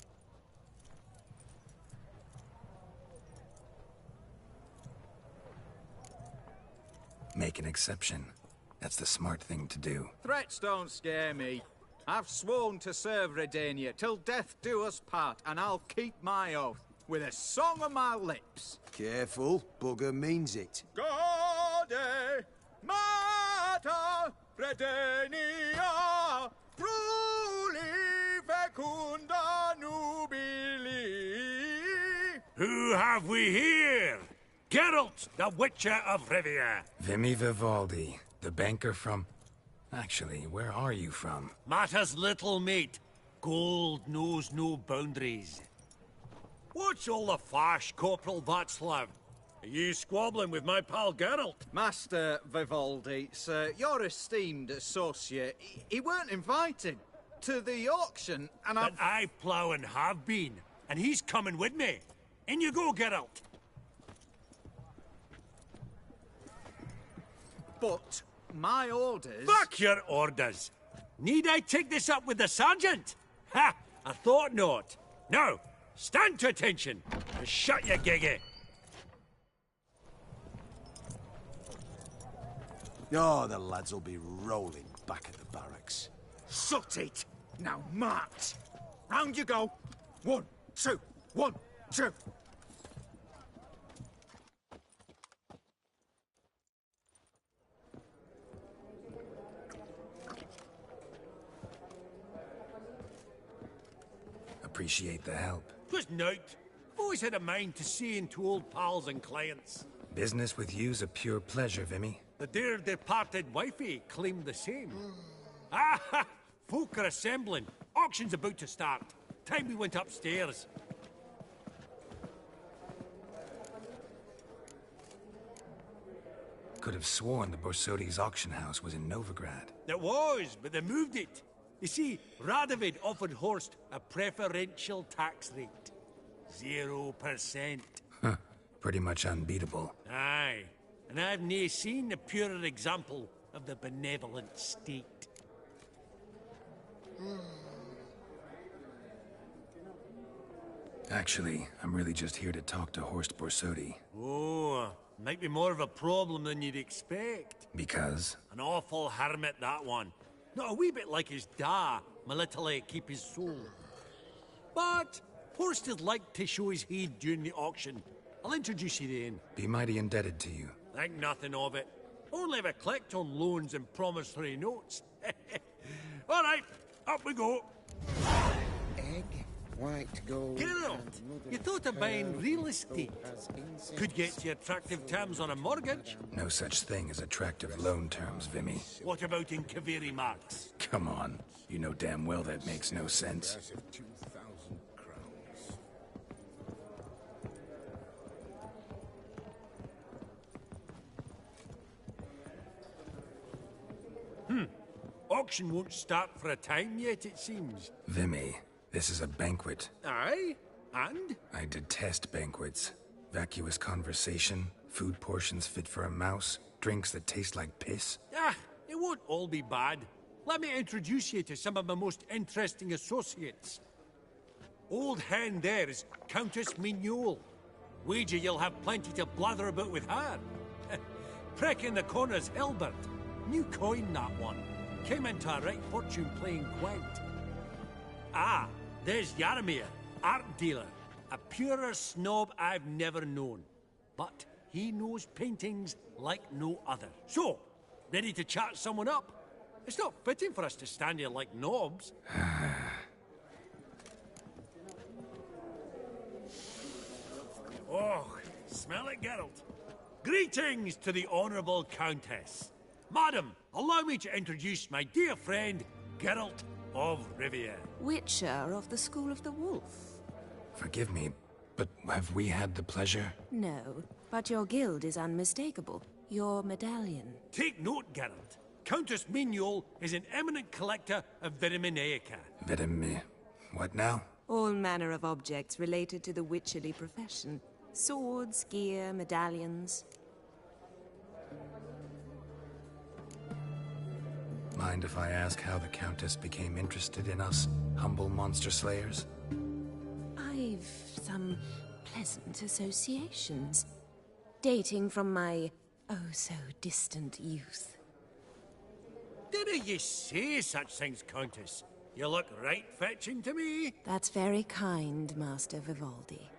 Make an exception. That's the smart thing to do. Threats don't scare me. I've sworn to serve Redania till death do us part, and I'll keep my oath with a song on my lips. Careful, bugger means it. Gaude Mater Redania Pruli Fecunda Nubili. Who have we here? Geralt, the Witcher of Rivia. Vimy Vivaldi, the banker from... Actually, where are you from? Matters little, mate. Gold knows no boundaries. What's all the fash, Corporal Václav? Are you squabbling with my pal Geralt? Master Vivaldi, sir, your esteemed associate, he weren't invited to the auction, and But I plough and have been, and he's coming with me. In you go, Geralt. But my orders... Fuck your orders! Need I take this up with the sergeant? Ha! I thought not. Now, stand to attention and shut your giggy. Oh, the lads will be rolling back at the barracks. Shut it! Now march! Round you go! 1, 2, 1, 2! Appreciate the help. Twas nowt. Always had a mind to seeing to old pals and clients. Business with you's a pure pleasure, Vimy. The dear departed wifey claimed the same. Ah! Folk are assembling. Auction's about to start. Time we went upstairs. Could have sworn the Borsodi's auction house was in Novigrad. It was, but they moved it. You see, Radovid offered Horst a preferential tax rate. 0%. Huh. Pretty much unbeatable. Aye. And I've nae seen a purer example of the benevolent state. Actually, I'm really just here to talk to Horst Borsodi. Oh, might be more of a problem than you'd expect. Because? An awful hermit, that one. Not a wee bit like his da, my little keep his soul. But Horst would like to show his heed during the auction. I'll introduce you then. Be mighty indebted to you. Think nothing of it. Only if I collect on loans and promissory notes. All right, up we go. Egg, white gold. Geralt, you thought of buying real estate. Could get you attractive terms on a mortgage. No such thing as attractive loan terms, Vimy. What about in Kaviri marks? Come on. You know damn well that makes no sense. 2,000 crowns. Auction won't start for a time yet, it seems. Vimy, this is a banquet. Aye? And? I detest banquets. Vacuous conversation, food portions fit for a mouse, drinks that taste like piss. Ah, it won't all be bad. Let me introduce you to some of my most interesting associates. Old hen there is Countess Mignole. Wager you'll have plenty to blather about with her. Prick in the corner's Hilbert. New coin, that one. Came into a right fortune playing quaint. Ah, there's Yaramir, art dealer. A purer snob I've never known. But he knows paintings like no other. So, ready to chat someone up? It's not fitting for us to stand here like knobs. Oh, smell it, Geralt. Greetings to the Honourable Countess. Madam, allow me to introduce my dear friend, Geralt of Rivia. Witcher of the School of the Wolf. Forgive me, but have we had the pleasure? No, but your guild is unmistakable. Your medallion. Take note, Geralt. Countess Mignole is an eminent collector of Vitaminaica. What now? All manner of objects related to the witcherly profession. Swords, gear, medallions. Mind if I ask how the Countess became interested in us, humble monster slayers? I've some pleasant associations. Dating from my oh-so-distant youth. Didn't you say such things, Countess? You look right fetching to me. That's very kind, Master Vivaldi.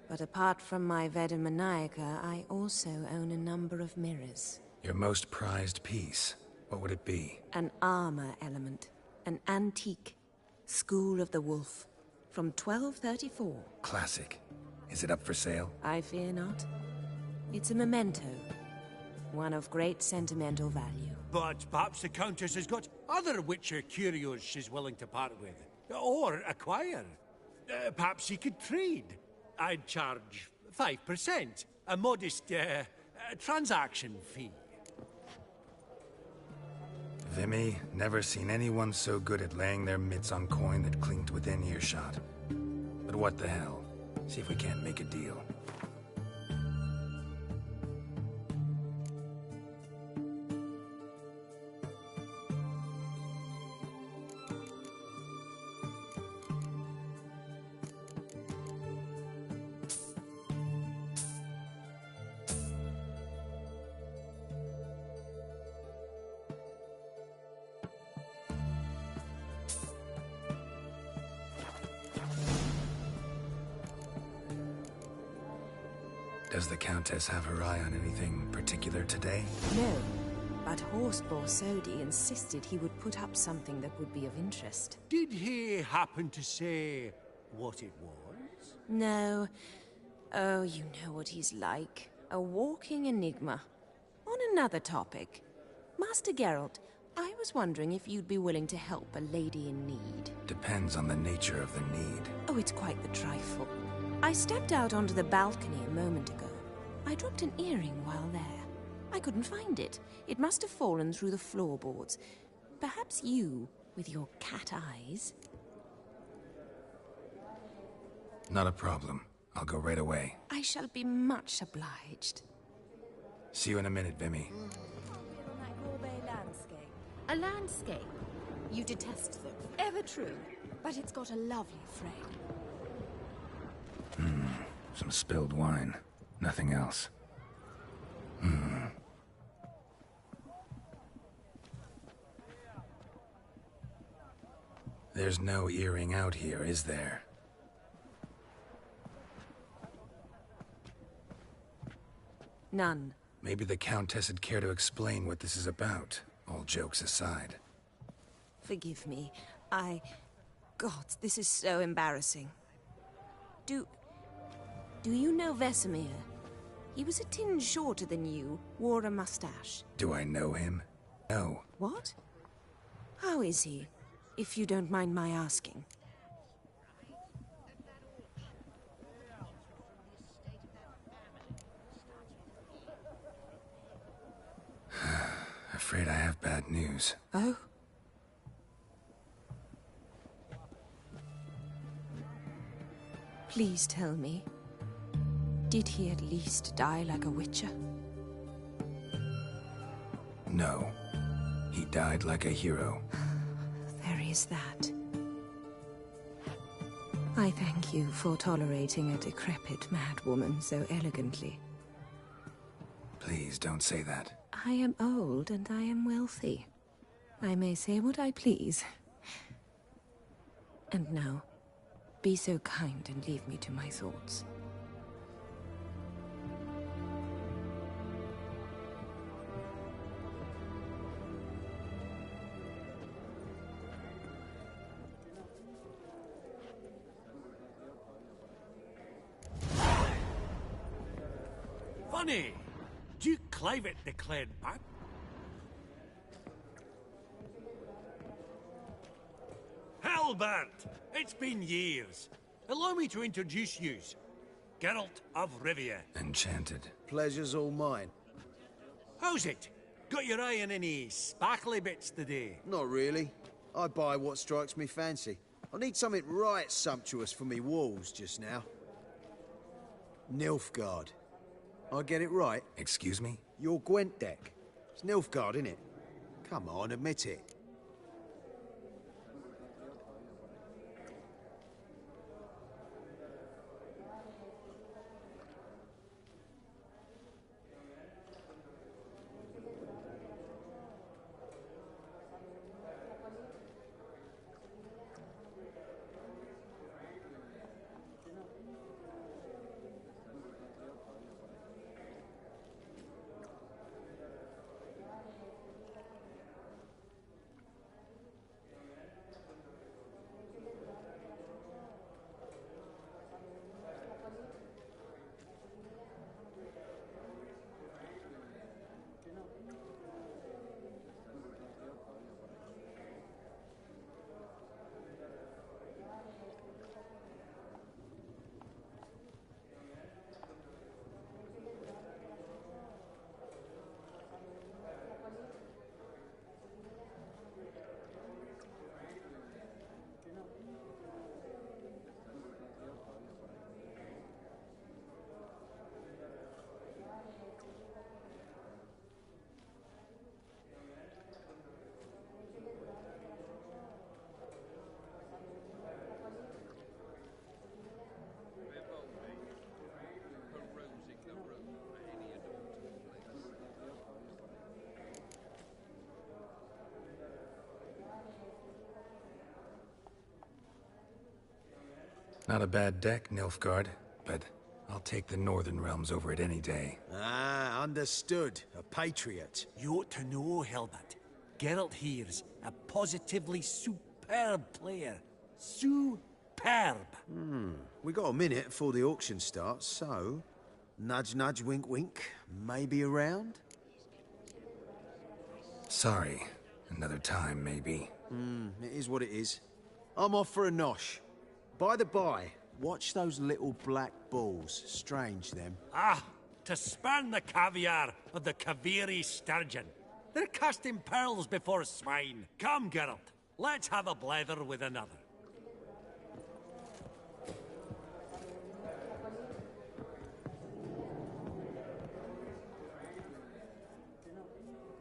But apart from my Vedamaniaca, I also own a number of mirrors. Your most prized piece, what would it be? An armor element. An antique. School of the Wolf. From 1234. Classic. Is it up for sale? I fear not. It's a memento. One of great sentimental value. But perhaps the Countess has got other Witcher curios she's willing to part with. Or acquire. Perhaps she could trade. I'd charge 5%. A modest, transaction fee. Vimy, never seen anyone so good at laying their mitts on coin that clinked within earshot. But what the hell? See if we can't make a deal. Does the Countess have her eye on anything particular today? No, but Horst Borsodi insisted he would put up something that would be of interest. Did he happen to say what it was? No. Oh, you know what he's like. A walking enigma. On another topic. Master Geralt, I was wondering if you'd be willing to help a lady in need. Depends on the nature of the need. Oh, it's quite the trifle. I stepped out onto the balcony a moment ago. I dropped an earring while there. I couldn't find it. It must have fallen through the floorboards. Perhaps you, with your cat eyes... Not a problem. I'll go right away. I shall be much obliged. See you in a minute, Vimy. A landscape? You detest them. Ever true. But it's got a lovely frame. Some spilled wine. Nothing else. There's no earring out here, is there? None. Maybe the Countess would care to explain what this is about, all jokes aside. Forgive me. God, this is so embarrassing. Do you know Vesemir? He was a tinge shorter than you, wore a mustache. Do I know him? No. What? How is he, if you don't mind my asking? Afraid I have bad news. Oh? Please tell me. Did he at least die like a witcher? No. He died like a hero. There is that. I thank you for tolerating a decrepit madwoman so elegantly. Please don't say that. I am old and I am wealthy. I may say what I please. And now, be so kind and leave me to my thoughts. Funny! Duke Clivet declared back. Halbert! It's been years. Allow me to introduce yous. Geralt of Rivia. Enchanted. Pleasure's all mine. How's it? Got your eye on any sparkly bits today? Not really. I buy what strikes me fancy. I need something right sumptuous for me walls just now. Nilfgaard. I get it right? Excuse me? Your Gwent deck. It's Nilfgaard, innit? Come on, admit it. Not a bad deck, Nilfgaard, but I'll take the Northern Realms over it any day. Ah, understood. A patriot. You ought to know, Helbert. Geralt here's a positively superb player. Superb. We got a minute before the auction starts, so... Nudge, nudge, wink, wink. Maybe around? Sorry. Another time, maybe. It is what it is. I'm off for a nosh. By the by, watch those little black balls. Strange, them. Ah, to spurn the caviar of the Kaviri sturgeon. They're casting pearls before swine. Come, Geralt, let's have a blether with another.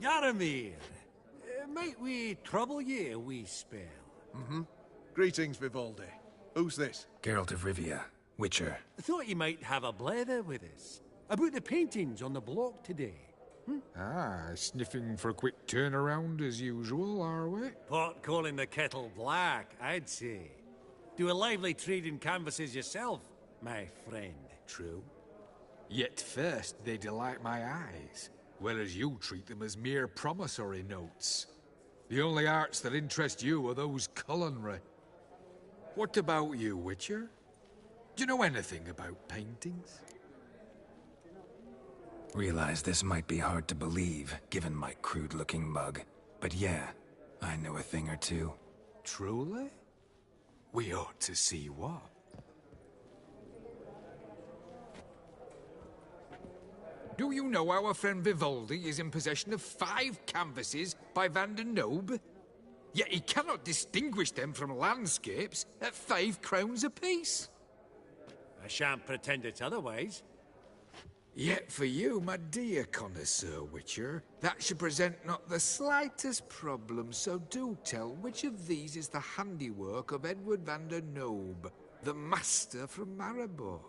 Yaramir, might we trouble ye a wee spell? Greetings, Vivaldi. Who's this? Geralt of Rivia. Witcher. I thought you might have a blather with us. About the paintings on the block today. Ah, sniffing for a quick turnaround as usual, are we? Pot calling the kettle black, I'd say. Do a lively trade in canvases yourself, my friend. True. Yet first they delight my eyes, whereas you treat them as mere promissory notes. The only arts that interest you are those culinary. What about you, Witcher? Do you know anything about paintings? Realize this might be hard to believe, given my crude-looking mug. But yeah, I know a thing or two. Truly? We ought to see what. Do you know our friend Vivaldi is in possession of 5 canvases by Van der Nobe? Yet he cannot distinguish them from landscapes at 5 crowns apiece. I shan't pretend it's otherwise. Yet for you, my dear connoisseur Witcher, that should present not the slightest problem, so do tell which of these is the handiwork of Edward van der Nobe, the master from Maribor.